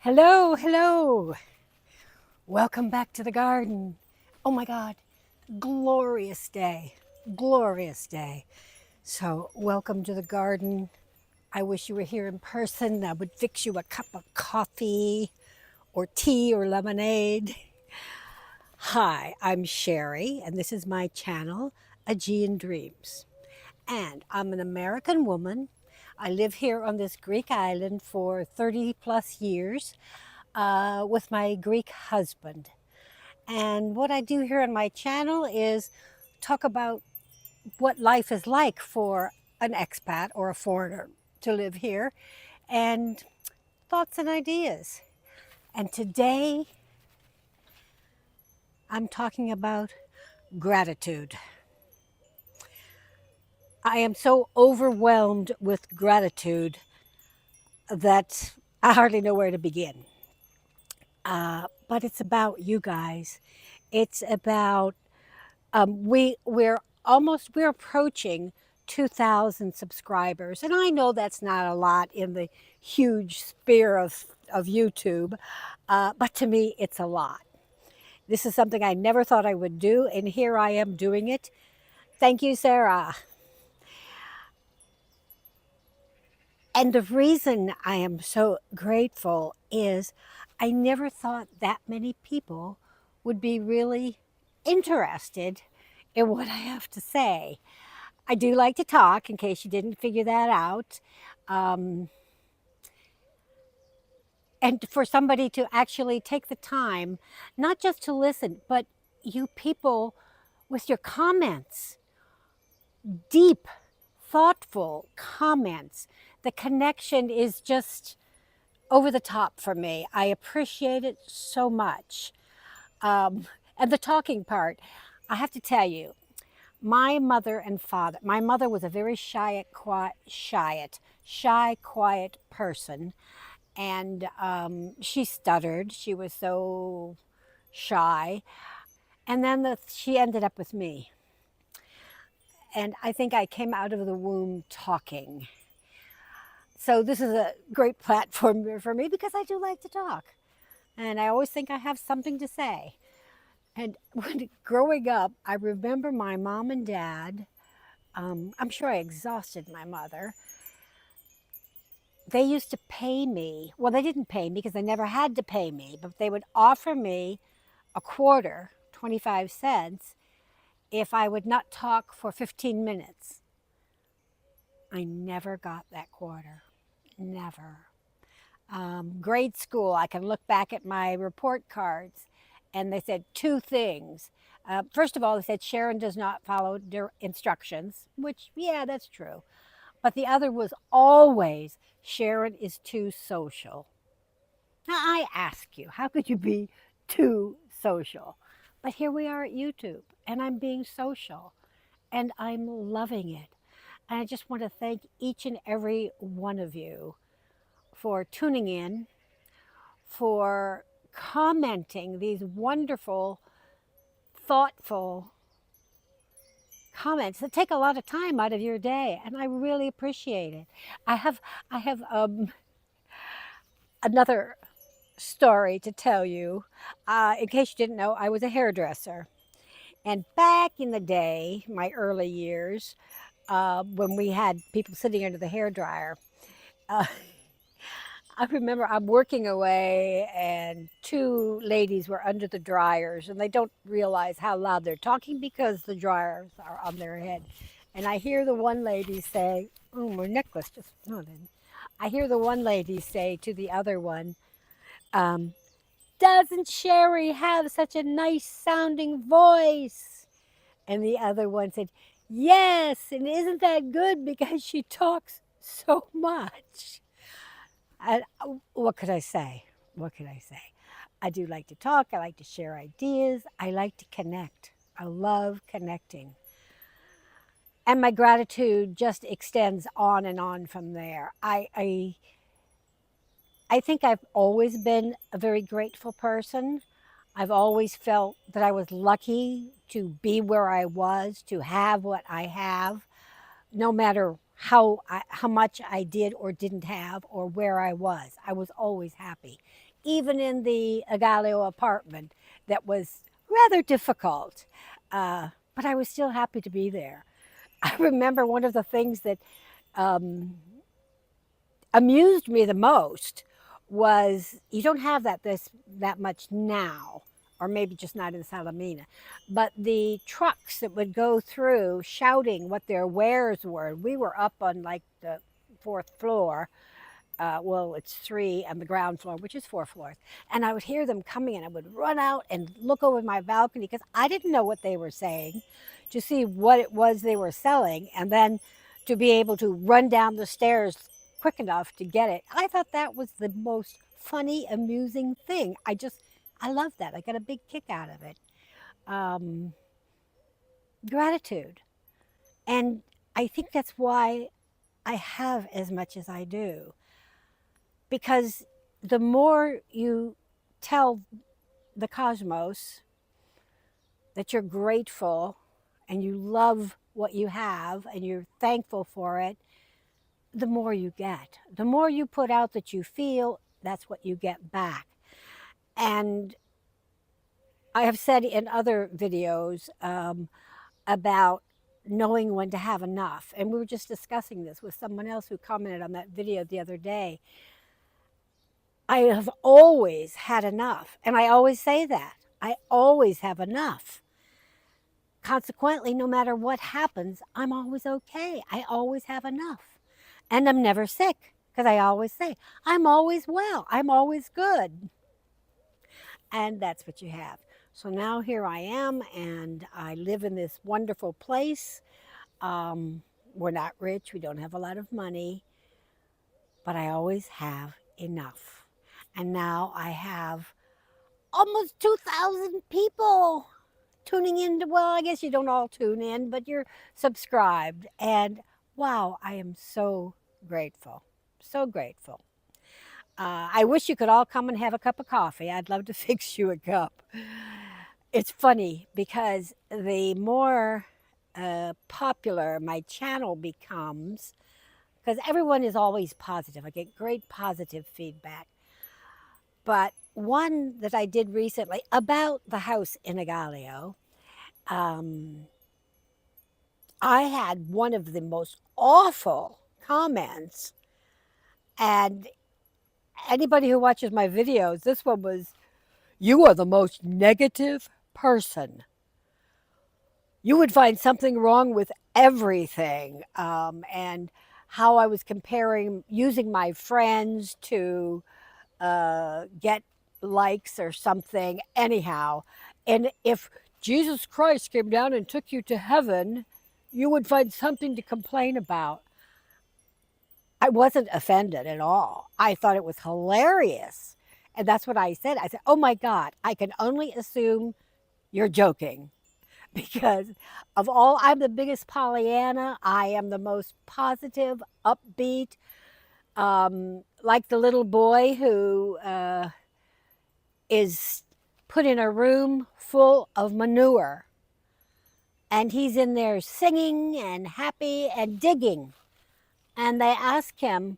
Hello, hello. Welcome back to the garden. Oh my God, glorious day, glorious day. So, welcome to the garden. I wish you were here in person. I would fix you a cup of coffee or tea or lemonade. Hi, I'm Sherry, and this is my channel, Aegean Dreams. And I'm an American woman. I live here on this Greek island for 30 plus years with my Greek husband. And what I do here on my channel is talk about what life is like for an expat or a foreigner to live here and thoughts and ideas. And today I'm talking about gratitude. I am so overwhelmed with gratitude that I hardly know where to begin. But it's about you guys. It's about we're approaching 2,000 subscribers, and I know that's not a lot in the huge sphere of YouTube, but to me it's a lot. This is something I never thought I would do, and here I am doing it. Thank you, Sarah. And the reason I am so grateful is I never thought that many people would be really interested in what I have to say. I do like to talk, in case you didn't figure that out. Um, and for somebody to actually take the time, not just to listen, but you people with your comments, deep, thoughtful comments. The connection is just over the top for me. I appreciate it so much. And the talking part, I have to tell you, my mother and father, my mother was a very shy, quiet person. And she stuttered. She was so shy. And then she ended up with me. And I think I came out of the womb talking. So this is a great platform for me because I do like to talk. And I always think I have something to say. And when growing up, I remember my mom and dad, I'm sure I exhausted my mother. They used to pay me. Well, they didn't pay me because they never had to pay me, but they would offer me a quarter, 25 cents, if I would not talk for 15 minutes. I never got that quarter. Never. Grade school, I can look back at my report cards and they said two things. First of all, they said Sharon does not follow their instructions, which, yeah, that's true. But the other was always Sharon is too social. Now, I ask you, how could you be too social? But here we are at YouTube, and I'm being social, and I'm loving it. And I just want to thank each and every one of you for tuning in, for commenting these wonderful, thoughtful comments that take a lot of time out of your day, and I really appreciate it. I have another story to tell you. In case you didn't know, I was a hairdresser, and back in the day, my early years, when we had people sitting under the hair dryer. Uh, I remember I'm working away and two ladies were under the dryers and they don't realize how loud they're talking because the dryers are on their head. And I hear the one lady say, oh, my necklace just floated. I hear the one lady say to the other one, um, doesn't Sherry have such a nice sounding voice? And the other one said, yes, and isn't that good because she talks so much? And what could I say? What could I say? I do like to talk. I like to share ideas. I like to connect. I love connecting. And my gratitude just extends on and on from there. I think I've always been a very grateful person. I've always felt that I was lucky to be where I was, to have what I have, no matter how much I did or didn't have or where I was. I was always happy, even in the Agalio apartment that was rather difficult, but I was still happy to be there. I remember one of the things that um, amused me the most was you don't have that much now, or maybe just not in Salamina, but the trucks that would go through shouting what their wares were. We were up on like the fourth floor, well, it's three on the ground floor, which is four floors. And I would hear them coming and I would run out and look over my balcony because I didn't know what they were saying to see what it was they were selling. And then to be able to run down the stairs quick enough to get it. I thought that was the most funny, amusing thing. I love that. I got a big kick out of it. Um, Gratitude. And I think that's why I have as much as I do. Because the more you tell the cosmos that you're grateful and you love what you have and you're thankful for it, the more you get. The more you put out that you feel, that's what you get back. And I have said in other videos about knowing when to have enough. And we were just discussing this with someone else who commented on that video the other day. I have always had enough. And I always say that. I always have enough. Consequently, no matter what happens, I'm always okay. I always have enough. And I'm never sick because I always say, I'm always well. I'm always good. And that's what you have. So now here I am, and I live in this wonderful place. We're not rich. We don't have a lot of money. But I always have enough. And now I have almost 2,000 people tuning in. Well, I guess you don't all tune in, but you're subscribed. And wow, I am so grateful. So grateful. I wish you could all come and have a cup of coffee. I'd love to fix you a cup. It's funny because the more popular my channel becomes, because everyone is always positive. I get great positive feedback. But one that I did recently about the house in Agalio, I had one of the most awful comments. And anybody who watches my videos, this one was, "You are the most negative person. You would find something wrong with everything." And how I was comparing using my friends to get likes or something. Anyhow, and if Jesus Christ came down and took you to heaven, you would find something to complain about. I wasn't offended at all. I thought it was hilarious. And that's what I said. I said, oh my God, I can only assume you're joking. Because of all, I'm the biggest Pollyanna. I am the most positive, upbeat, like the little boy who is put in a room full of manure. And he's in there singing and happy and digging. And they ask him,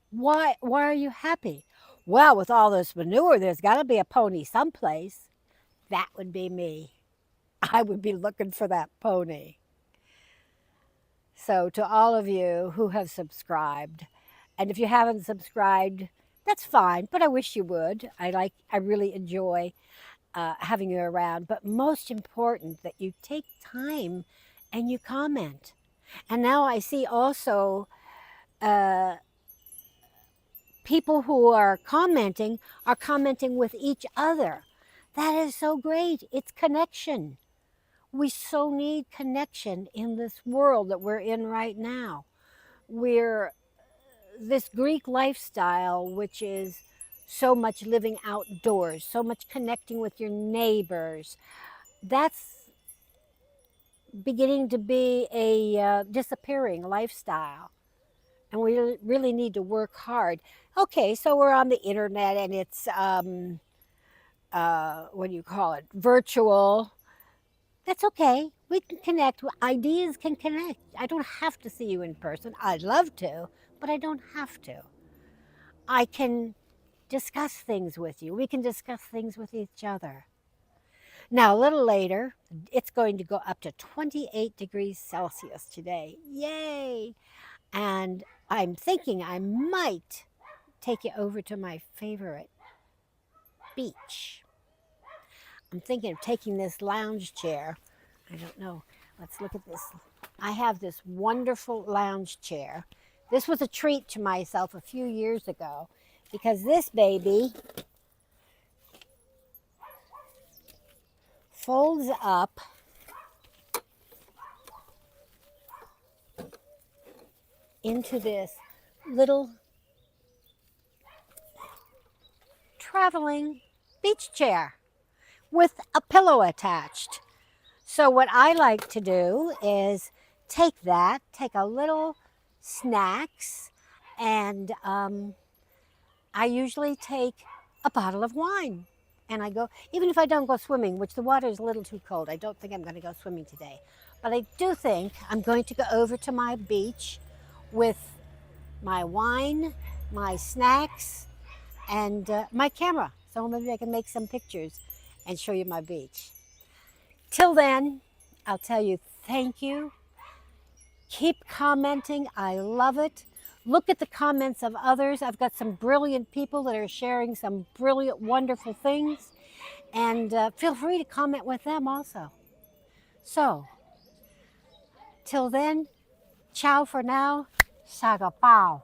why are you happy? Well, with all this manure, there's got to be a pony someplace. That would be me. I would be looking for that pony. So to all of you who have subscribed, and if you haven't subscribed, that's fine, but I wish you would. I really enjoy having you around. But most important, that you take time and you comment. And now I see also people who are commenting with each other. That is so great. It's connection. We so need connection in this world that we're in right now. We're this Greek lifestyle, which is so much living outdoors, so much connecting with your neighbors. That's beginning to be a disappearing lifestyle. And we really need to work hard. Okay, so we're on the internet and it's, what do you call it, virtual. That's okay. We can connect. Ideas can connect. I don't have to see you in person. I'd love to, but I don't have to. I can discuss things with you. We can discuss things with each other. Now, a little later, it's going to go up to 28 degrees Celsius today. Yay! And I'm thinking I might take you over to my favorite beach. I'm thinking of taking this lounge chair. I don't know. Let's look at this. I have this wonderful lounge chair. This was a treat to myself a few years ago because this baby folds up into this little traveling beach chair with a pillow attached. So what I like to do is take a little snacks, and I usually take a bottle of wine. And I go, even if I don't go swimming, which the water is a little too cold, I don't think I'm going to go swimming today. But I do think I'm going to go over to my beach with my wine, my snacks, and my camera. So maybe I can make some pictures and show you my beach. Till then, I'll tell you thank you. Keep commenting. I love it. Look at the comments of others. I've got some brilliant people that are sharing some brilliant, wonderful things. And feel free to comment with them also. So, till then, ciao for now. Saga pao.